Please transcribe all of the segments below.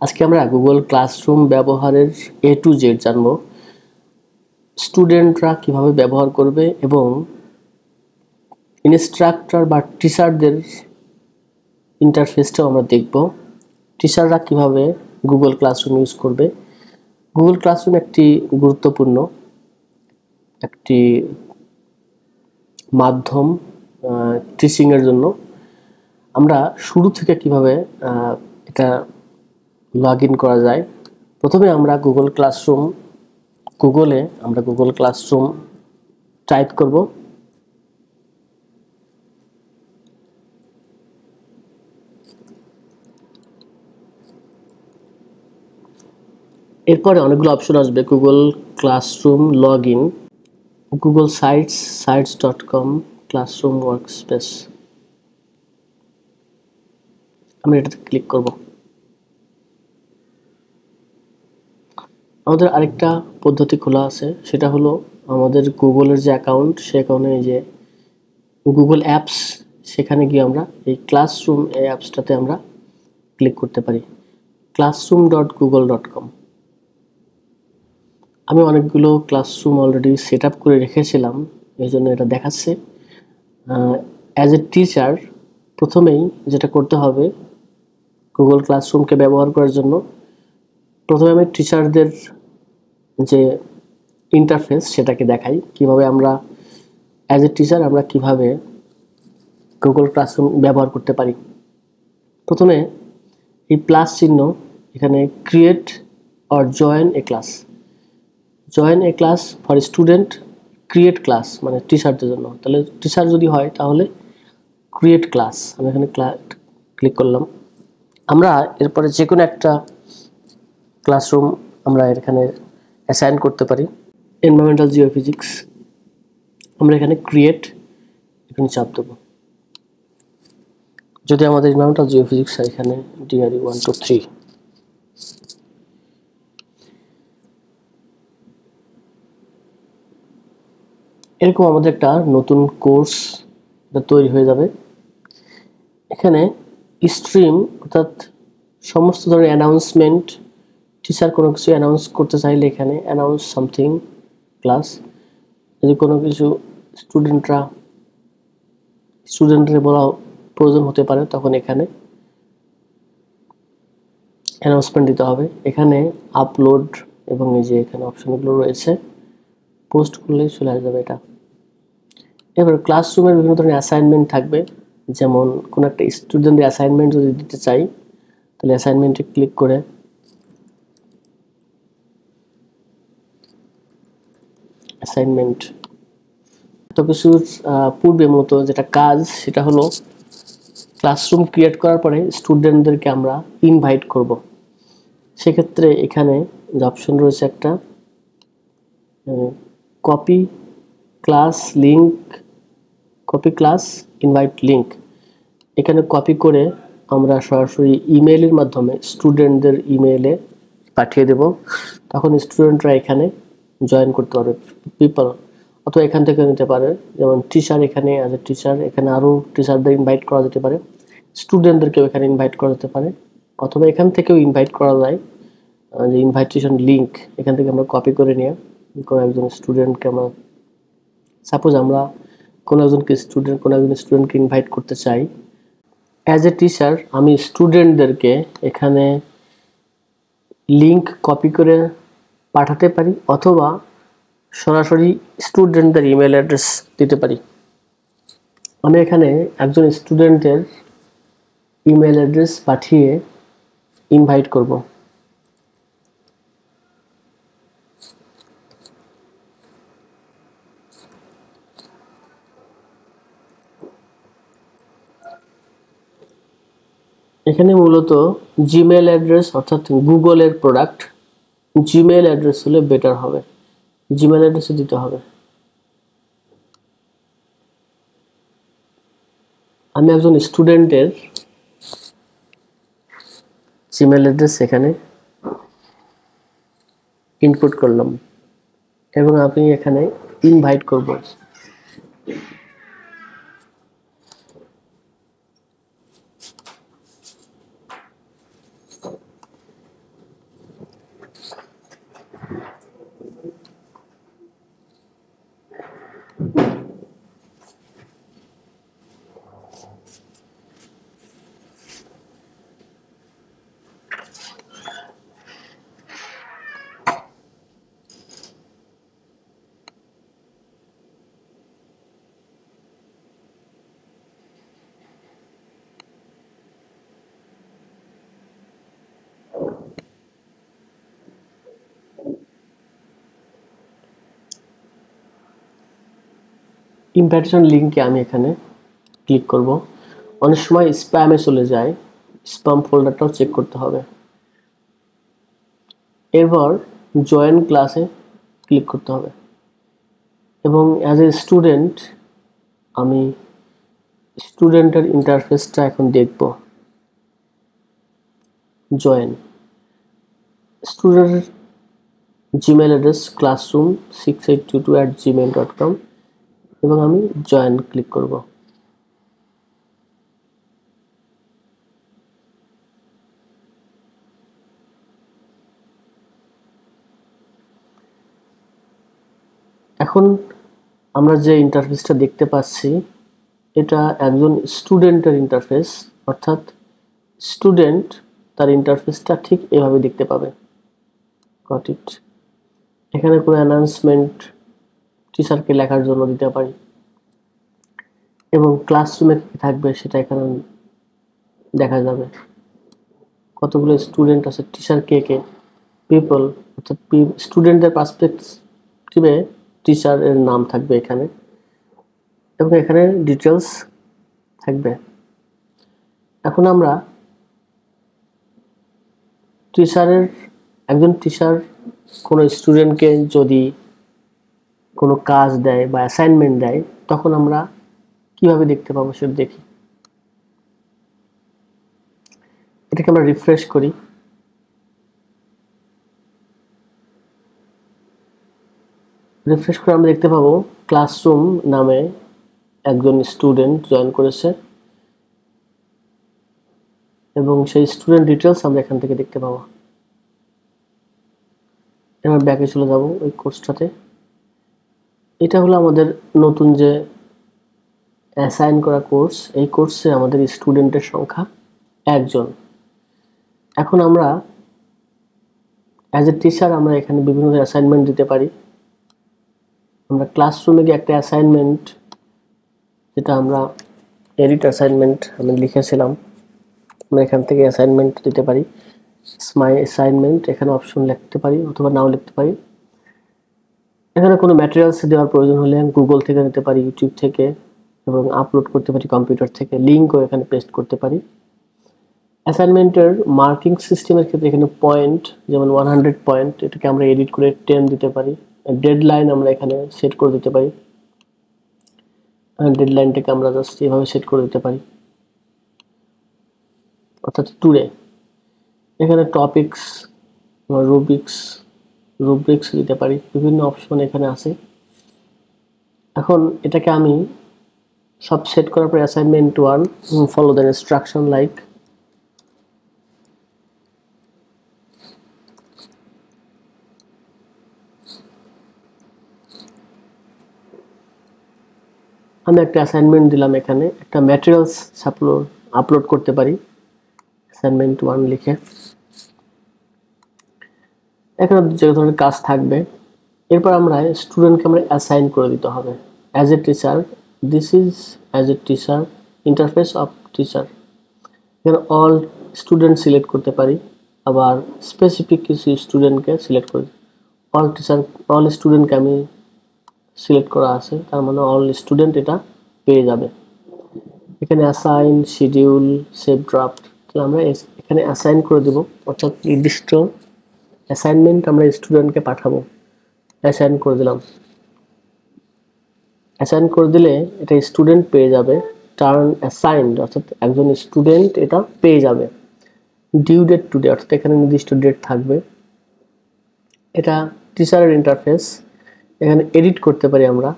আজকে আমরা Google classroom ব্যবহারের A to Z জানব। স্টুডেন্টরা কিভাবে ব্যবহার করবে এবং ইনস্ট্রাক্টর বা টিচারদের ইন্টারফেসটাও আমরা দেখব। টিচাররা কিভাবে গুগল ক্লাসরুম ইউজ করবে। গুগল ক্লাসরুম একটি গুরুত্বপূর্ণ একটি মাধ্যম টিচিংয়ের জন্য। আমরা শুরু থেকে কিভাবে এটা লগ ইন করা যায়। প্রথমে আমরা গুগল ক্লাসরুম টাইপ করব। এরপরে অনেকগুলো অপশন আসবে। Google classroom log in, Google sites.com, classroom workspace. আমরা এটাতে ক্লিক করব। আমাদের আরেকটা পদ্ধতি খোলা আছে, সেটা হলো আমাদের গুগলের যে অ্যাকাউন্ট, সে অ্যাকাউন্টে যে গুগল অ্যাপস, সেখানে গিয়ে আমরা এই ক্লাসরুম এই অ্যাপসটাতে আমরা ক্লিক করতে পারি। classroom.google.com। আমি অনেকগুলো ক্লাসরুম অলরেডি সেট আপ করে রেখেছিলাম, এই জন্য এটা দেখাচ্ছে। অ্যাজ এ টিচার প্রথমেই যেটা করতে হবে, গুগল ক্লাসরুমকে ব্যবহার করার জন্য প্রথমে আমি টিচারদের যে ইন্টারফেস সেটাকে দেখাই, কিভাবে আমরা অ্যাজ এ টিচার আমরা কিভাবে গুগল ক্লাসরুম ব্যবহার করতে পারি। প্রথমে এই প্লাস চিহ্ন, এখানে create or join A class for student, create class মানে টিচারদের জন্য। তাহলে টিচার যদি হয় তাহলে ক্রিয়েট ক্লাস, আমি এখানে ক্লিক করলাম। আমরা এরপরে যে কোনো একটা ক্লাসরুম আমরা এখানে অ্যাসাইন করতে পারি। এনভায়রনমেন্টাল জিওফিজিক্স, আমরা এখানে ক্রিয়েট এখানে চাপ দেবো। যদি আমাদের এনভায়রনমেন্টাল জিওফিজিক্স এখানে ডিআরই 1 2 3, এরকম আমাদের একটা নতুন কোর্স তৈরি হয়ে যাবে। এখানে স্ট্রিম অর্থাৎ সমস্ত ধরনের অ্যানাউন্সমেন্ট, টিচার কোনো কিছু অ্যানাউন্স করতে চাইলে এখানে অ্যানাউন্স সামথিং ক্লাস, যদি কোনো কিছু স্টুডেন্টদের বলা প্রয়োজন হতে পারে তখন এখানে অ্যানাউন্সমেন্ট দিতে হবে। এখানে আপলোড এবং এই যে এখানে অপশনগুলো রয়েছে, পোস্ট করলেই চলে আসবে এটা। এবার ক্লাসরুমের বিভিন্ন ধরনের অ্যাসাইনমেন্ট থাকবে, যেমন কোনো একটা স্টুডেন্টের অ্যাসাইনমেন্ট যদি দিতে চাই তাহলে অ্যাসাইনমেন্টে ক্লিক করে অ্যাসাইনমেন্ট। তো কিছুর পূর্বে মতো যেটা কাজ, সেটা হলো ক্লাসরুম ক্রিয়েট করার পরে স্টুডেন্টদেরকে আমরা ইনভাইট করব। সেক্ষেত্রে এখানে যে অপশন রয়েছে একটা কপি ক্লাস ইনভাইট লিঙ্ক, এখানে কপি করে আমরা সরাসরি ইমেইলের মাধ্যমে স্টুডেন্টদের ইমেইলে পাঠিয়ে দেব। তখন স্টুডেন্টরা এখানে জয়েন করতে পারবে, পিপল, অথবা এখান থেকে নিতে পারে। যেমন টিচার, এখানে অ্যাজ এ টিচার এখানে আরও টিচারদের ইনভাইট করা যেতে পারে, স্টুডেন্টদেরকেও এখানে ইনভাইট করা যেতে পারে, অথবা এখান থেকেও ইনভাইট করা যায়। যে ইনভাইটেশন লিঙ্ক এখান থেকে আমরা কপি করে নিয়ে কোনো একজন স্টুডেন্টকে আমরা, সাপোজ আমরা কোনো একজন স্টুডেন্টকে ইনভাইট করতে চাই, অ্যাজ এ টিচার আমি স্টুডেন্টদেরকে এখানে লিঙ্ক কপি করে পাঠাতে পারি, অথবা সরাসরি স্টুডেন্টদের ইমেল অ্যাড্রেস দিতে পারি। আমি এখানে একজন স্টুডেন্টের ইমেল অ্যাড্রেস পাঠিয়ে ইনভাইট করব। এখানে মূলত জিমেল অ্যাড্রেস অর্থাৎ গুগলের প্রোডাক্ট, জিমেল অ্যাড্রেস হলে বেটার হবে, জিমেল অ্যাড্রেসে দিতে হবে। আমি একজন স্টুডেন্টের জিমেল অ্যাড্রেস এখানে ইনপুট করলাম এবং আমি এখানে ইনভাইট করব। ইনভাইটেশন লিঙ্কে আমি এখানে ক্লিক করব। অনেক সময় স্প্যামে চলে যায়, স্প্যাম ফোল্ডারটাও চেক করতে হবে। এরপর জয়েন ক্লাসে ক্লিক করতে হবে এবং অ্যাজ এ স্টুডেন্ট আমি স্টুডেন্টের ইন্টারফেসটা এখন দেখব। জয়েন স্টুডেন্টের জিমেল অ্যাড্রেস classroom6822@gmail.com এবং আমি জয়েন ক্লিক করব। এখন আমরা যে ইন্টারফেসটা দেখতে পাচ্ছি এটা একজন স্টুডেন্টের ইন্টারফেস, অর্থাৎ স্টুডেন্ট তার ইন্টারফেসটা ঠিক এভাবে দেখতে পাবে। Got it. এখানে কোনো অ্যানাউন্সমেন্ট টিচারকে লেখার জন্য দিতে পারি এবং ক্লাসরুমে কি থাকবে সেটা এখানে দেখা যাবে। কতগুলো স্টুডেন্ট আছে, টিচার কে কে, পিপল অর্থাৎ স্টুডেন্টদের পার্সপেক্টিভে টিচারের নাম থাকবে এখানে এবং এখানে ডিটেলস থাকবে। এখন আমরা একজন টিচার কোনো স্টুডেন্টকে যদি কোনো কাজ দেয় বা অ্যাসাইনমেন্ট দেয় তখন আমরা কিভাবে দেখতে পাবো সেটা দেখি। এটাকে আমরা রিফ্রেশ করি। রিফ্রেশ করে আমরা দেখতে পাবো ক্লাসরুম নামে একজন স্টুডেন্ট জয়েন করেছে এবং সেই স্টুডেন্ট ডিটেলস আমরা এখান থেকে দেখতে পাবো। এবার ব্যাকে চলে যাব ওই কোর্সটাতে। এটা হলো আমাদের নতুন যে অ্যাসাইন করা কোর্স। এই কোর্সে আমাদের স্টুডেন্টের সংখ্যা 1 জন। এখন আমরা অ্যাজ এ টিচার আমরা এখানে বিভিন্ন অ্যাসাইনমেন্ট দিতে পারি। আমরা ক্লাসরুমে গিয়ে একটা অ্যাসাইনমেন্ট, যেটা আমরা এডিট অ্যাসাইনমেন্ট আমি লিখেছিলাম, আমরা এখান থেকে অ্যাসাইনমেন্ট দিতে পারি। মাই অ্যাসাইনমেন্ট এখানে অপশন লিখতে পারি অথবা নাও লিখতে পারি। এখানে কোনো ম্যাটেরিয়ালস দেওয়ার প্রয়োজন হলে গুগল থেকে নিতে পারি, ইউটিউব থেকে, এবং আপলোড করতে পারি কম্পিউটার থেকে। লিঙ্কও এখানে পেস্ট করতে পারি। অ্যাসাইনমেন্টের মার্কিং সিস্টেমের ক্ষেত্রে এখানে পয়েন্ট, যেমন 100 পয়েন্ট, এটাকে আমরা এডিট করে 10 দিতে পারি। ডেডলাইন আমরা এখানে সেট করে দিতে পারি। ডেডলাইনটাকে আমরা জাস্ট এভাবে সেট করে দিতে পারি, অর্থাৎ টুডে। এখানে টপিকস, রুব্রিক্স দিতে পারি। বিভিন্ন অপশন এখানে আছে। এখন এটাকে আমি সব সেট করার পর assignment 1 follow the instruction like. আমি একটা অ্যাসাইনমেন্ট দিলাম, এখানে একটা ম্যাটেরিয়ালস আপলোড করতে পারি অ্যাসাইনমেন্ট 1 লিখে। এখানে যে ধরনের কাজ থাকবে। এরপর আমরা স্টুডেন্টকে আমরা অ্যাসাইন করে দিতে হবে as a teacher. This is as a teacher, interface of teacher. এখানে অল স্টুডেন্ট সিলেক্ট করতে পারি, আবার স্পেসিফিক কিছু স্টুডেন্টকে সিলেক্ট করি। অল স্টুডেন্টকে আমি সিলেক্ট করা আছে, তার মানে অল স্টুডেন্ট এটা পেয়ে যাবে। এখানে অ্যাসাইন, শিডিউল, সেভ ড্রাফট, তাহলে আমরা এখানে অ্যাসাইন করে দেব, অর্থাৎ নির্দিষ্ট অ্যাসাইনমেন্ট আমরা স্টুডেন্টকে পাঠাবো। অ্যাসাইন করে দিলাম। অ্যাসাইন করে দিলে এটা স্টুডেন্ট পেয়ে যাবে। টার্ন অ্যাসাইন্ড, অর্থাৎ একজন স্টুডেন্ট এটা পেয়ে যাবে। ডিউ ডেট টুডে, অর্থাৎ এখানে নির্দিষ্ট ডেট থাকবে। এটা টিচারের ইন্টারফেস। এখানে এডিট করতে পারি আমরা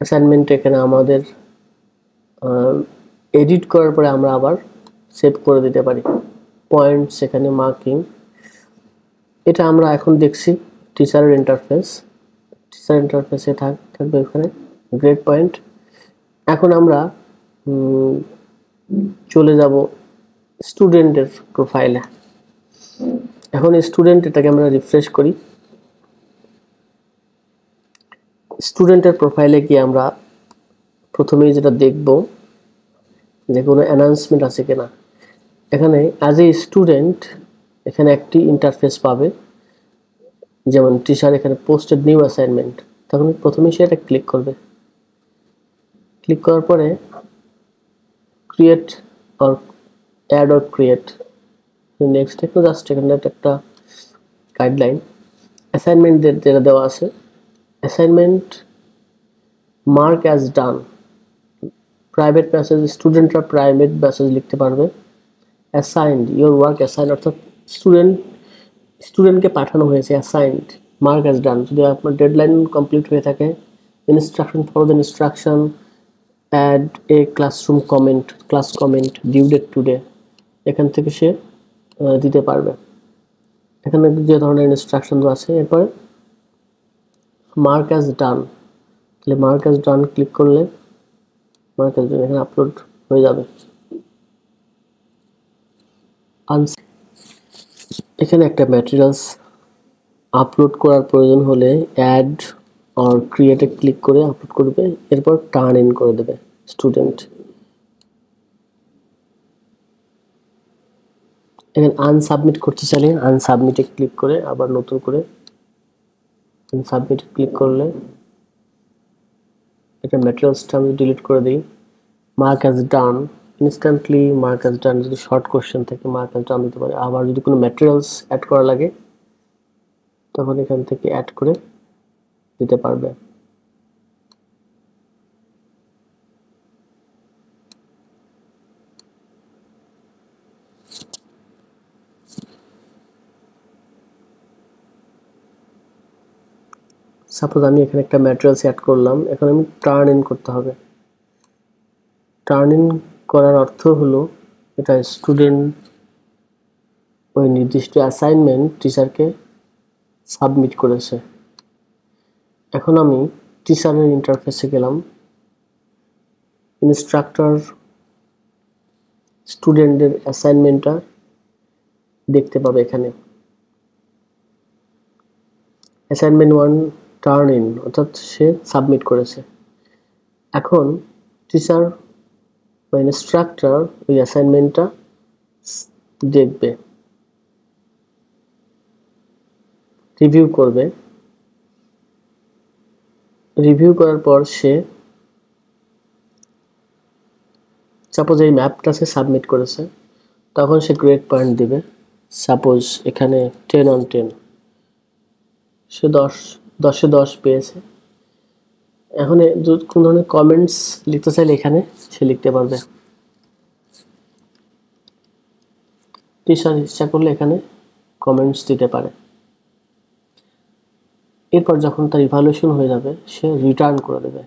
অ্যাসাইনমেন্ট। এখানে আমাদের এডিট করার পরে আমরা আবার সেভ করে দিতে পারি। পয়েন্টস এখানে মার্কিং, এটা আমরা এখন দেখছি টিচারের ইন্টারফেস। টিচার ইন্টারফেসে থাকবে এখানে গ্রেড পয়েন্ট। এখন আমরা চলে যাব স্টুডেন্টের প্রোফাইলে। এখন স্টুডেন্ট, এটাকে আমরা রিফ্রেশ করি। স্টুডেন্টের প্রোফাইলে গিয়ে আমরা প্রথমেই যেটা দেখব যে কোনো অ্যানাউন্সমেন্ট আছে কিনা। এখানে অ্যাজ এ স্টুডেন্ট এখানে একটি ইন্টারফেস পাবে, যেমন টিচার এখানে পোস্টেড নিউ অ্যাসাইনমেন্ট, তখন প্রথমেই সে এটা ক্লিক করবে। ক্লিক করার পরে create or add or create, next একটু জাস্ট এখানে একটা গাইডলাইন অ্যাসাইনমেন্ট যেটা দেওয়া আছে, assignment mark as done, private message স্টুডেন্টরা প্রাইভেট মেসেজ লিখতে পারবে। অ্যাসাইন্ড ইওর ওয়ার্ক অ্যাসাইন, অর্থাৎ স্টুডেন্টকে পাঠানো হয়েছে। অ্যাসাইন্ড মার্ক অ্যাজ ডান, যদি আপনার ডেডলাইন কমপ্লিট হয়ে থাকে। Instruction follow the instruction, add a classroom comment, class comment, due date today, এখান থেকে সে দিতে পারবে। এখানে যে ধরনের ইনস্ট্রাকশন আছে। এরপরে মার্ক অ্যাজ ডান, তাহলে মার্ক অ্যাজ ডান ক্লিক করলে মার্ক অ্যাজ ডান এখানে আপলোড হয়ে যাবে। এখানে একটা ম্যাটেরিয়ালস আপলোড করার প্রয়োজন হলে অ্যাড অর ক্রিয়েটে ক্লিক করে আপলোড করবে, এরপর টার্ন ইন করে দেবে স্টুডেন্ট। এখানে আনসাবমিট করতে চাইলে আনসাবমিটে ক্লিক করে আবার নতুন করে সাবমিট ক্লিক করলে এটা ম্যাটেরিয়ালসটা আমি ডিলিট করে দিই। মার্ক অ্যাজ ডান, ইনস্ট্যান্টলি মার্ক অ্যাজ ডান, যদি শর্ট কোশ্চেন থেকে মার্ক অ্যাজ ডান দিতে পারে। আবার যদি কোনো ম্যাটেরিয়ালস অ্যাড করা লাগে তখন এখান থেকে অ্যাড করে দিতে পারবে। সাপোজ আমি এখানে একটা ম্যাটেরিয়ালস অ্যাড করলাম, এখন আমি টার্ন ইন করতে হবে। টার্ন ইন করার অর্থ হলো এটা স্টুডেন্ট ওই নির্দিষ্ট অ্যাসাইনমেন্ট টিচারকে সাবমিট করেছে। এখন আমি টিচারের ইন্টারফেসে গেলাম, ইনস্ট্রাক্টর স্টুডেন্টের অ্যাসাইনমেন্টটা দেখতে পাবে। এখানে অ্যাসাইনমেন্ট 1 টার্ন ইন, অর্থাৎ সে সাবমিট করেছে। এখন টিচার বা ইনস্ট্রাক্টর ওই অ্যাসাইনমেন্টটা দেখবে, রিভিউ করবে। রিভিউ করার পর সে সাপোজ এই ম্যাপটা সে সাবমিট করেছে, তখন সে গ্রেড পয়েন্ট দিবে। সাপোজ এখানে 10 on 10, সে 10-এ 10 পেয়েছে। এখন কোন ধরনের কমেন্টস লিখতে চাইলে এখানে সে লিখতে পারবে। টিচার ইচ্ছা করলে এখানে কমেন্টস দিতে পারে। এরপর যখন তার ইভালুয়েশন হয়ে যাবে সে রিটার্ন করে দেবে।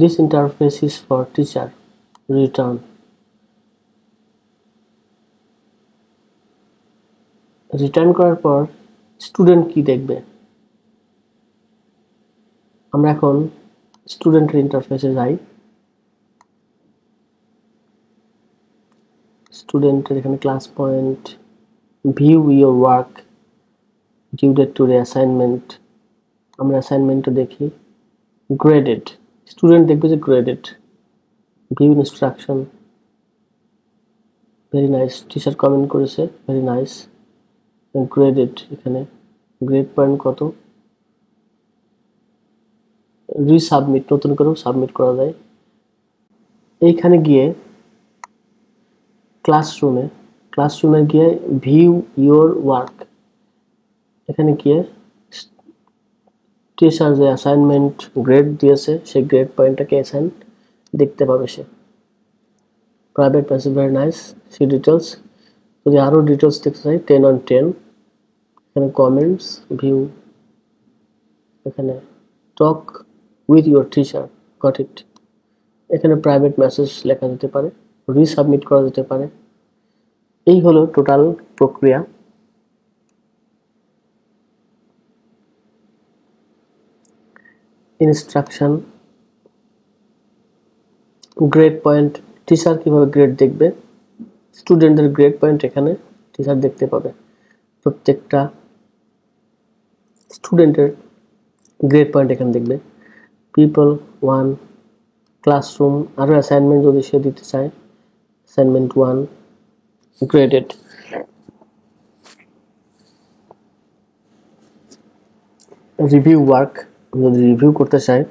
This interface is for teacher, return. Return করার পর স্টুডেন্ট কি দেখবে, আমরা এখন স্টুডেন্টের ইন্টারফেসে যাই। স্টুডেন্টের এখানে class point, view your work, due date today, assignment, আমরা অ্যাসাইনমেন্টটা দেখি। গ্রেডেড, স্টুডেন্ট দেখবে যে graded. View instruction, very nice, teacher comment করেছে, ভেরি নাইস। গ্রেডেড, এখানে গ্রেড পয়েন্ট কত, রিসাবমিট, নতুন করেও সাবমিট করা যায়। এইখানে গিয়ে ক্লাসরুমে গিয়ে ভিউ ইওর ওয়ার্ক, এখানে গিয়ে টিচার যে অ্যাসাইনমেন্ট গ্রেড দিয়েছে সেই গ্রেড পয়েন্টটাকে অ্যাসাইন দেখতে পাবে সে। Private message, very nice, see details. যদি আরও ডিটেলস দেখতে চাই 10 on 10, এখানে কমেন্টস, ভিউ, এখানে talk with your teacher, got it. এখানে প্রাইভেট মেসেজ লেখা যেতে পারে, রিসাবমিট করা যেতে পারে। এই হলো টোটাল প্রক্রিয়া। ইনস্ট্রাকশন, গ্রেড পয়েন্ট, টিচার কিভাবে গ্রেড দেখবে, স্টুডেন্টদের গ্রেড পয়েন্ট এখানে টিচার দেখতে পাবে। প্রত্যেকটা স্টুডেন্টের গ্রেড পয়েন্ট এখানে দেখবে। পিপল 1, ক্লাসরুম, আরও অ্যাসাইনমেন্ট যদি সে দিতে চায়, অ্যাসাইনমেন্ট 1 গ্রেডেড। রিভিউ ওয়ার্ক, যদি রিভিউ করতে চায়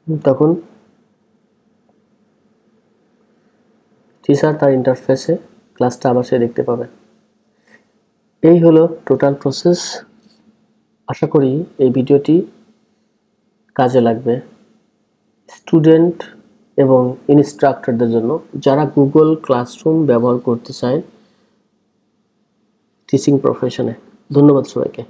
তখন টিচার তার ইন্টারফেসে ক্লাসটা আবার সে দেখতে পাবে। এই হলো টোটাল প্রসেস। আশা করি এই ভিডিওটি কাজে লাগবে স্টুডেন্ট এবং ইনস্ট্রাক্টরদের জন্য, যারা গুগল ক্লাসরুম ব্যবহার করতে চায় টিচিং প্রফেশনে। ধন্যবাদ সবাইকে।